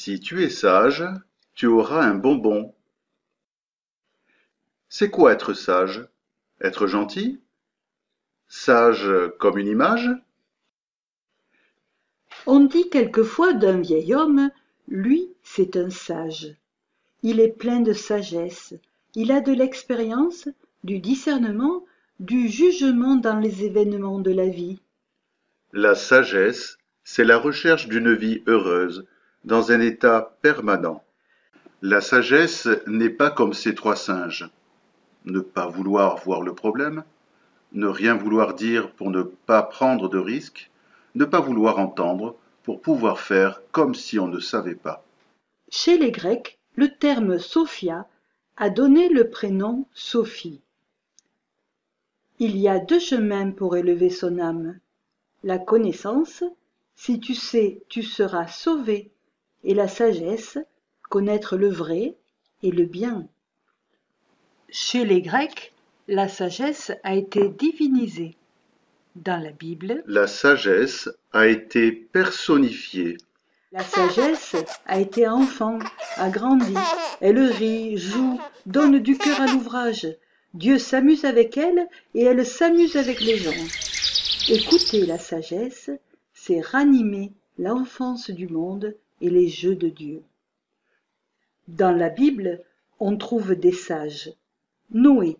Si tu es sage, tu auras un bonbon. C'est quoi être sage? Être gentil? Sage comme une image? On dit quelquefois d'un vieil homme, lui, c'est un sage. Il est plein de sagesse, il a de l'expérience, du discernement, du jugement dans les événements de la vie. La sagesse, c'est la recherche d'une vie heureuse, dans un état permanent. La sagesse n'est pas comme ces trois singes. Ne pas vouloir voir le problème, ne rien vouloir dire pour ne pas prendre de risques, ne pas vouloir entendre pour pouvoir faire comme si on ne savait pas. Chez les Grecs, le terme Sophia a donné le prénom Sophie. Il y a deux chemins pour élever son âme. La connaissance, si tu sais, tu seras sauvé, et la sagesse, connaître le vrai et le bien. Chez les Grecs, la sagesse a été divinisée. Dans la Bible, La sagesse a été personnifiée. la sagesse a été enfant, a grandi, elle rit, joue, donne du cœur à l'ouvrage. Dieu s'amuse avec elle et elle s'amuse avec les gens. Écouter la sagesse, c'est ranimer l'enfance du monde et les jeux de Dieu. Dans la Bible, on trouve des sages. Noé,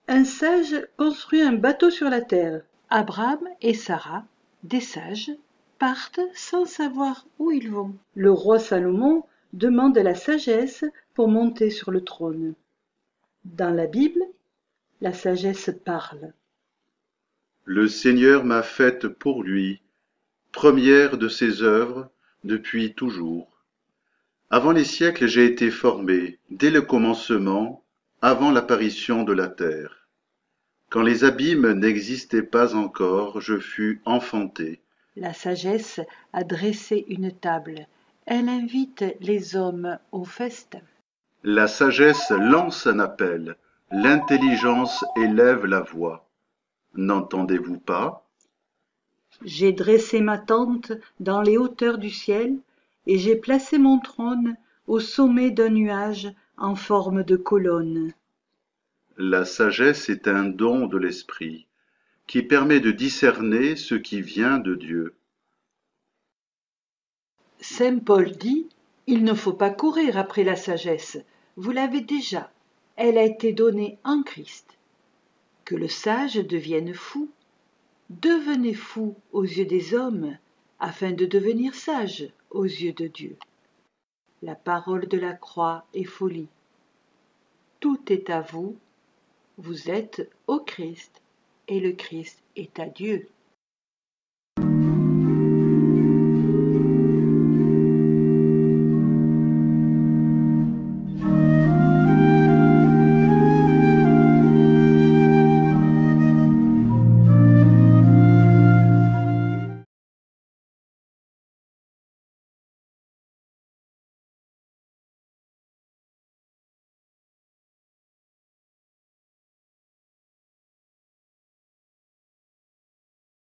un sage construit un bateau sur la terre. Abraham et Sarah, des sages, partent sans savoir où ils vont. Le roi Salomon demande la sagesse pour monter sur le trône. Dans la Bible, la sagesse parle. Le Seigneur m'a faite pour lui, première de ses œuvres, depuis toujours. Avant les siècles j'ai été formé, dès le commencement, avant l'apparition de la terre. Quand les abîmes n'existaient pas encore, je fus enfanté. La sagesse a dressé une table. Elle invite les hommes au festin. La sagesse lance un appel, l'intelligence élève la voix. N'entendez-vous pas? J'ai dressé ma tente dans les hauteurs du ciel, et j'ai placé mon trône au sommet d'un nuage en forme de colonne. La sagesse est un don de l'esprit, qui permet de discerner ce qui vient de Dieu. Saint Paul dit, il ne faut pas courir après la sagesse, vous l'avez déjà, elle a été donnée en Christ. Que le sage devienne fou. Devenez fou aux yeux des hommes, afin de devenir sage aux yeux de Dieu. La parole de la croix est folie. Tout est à vous, vous êtes au Christ, et le Christ est à Dieu.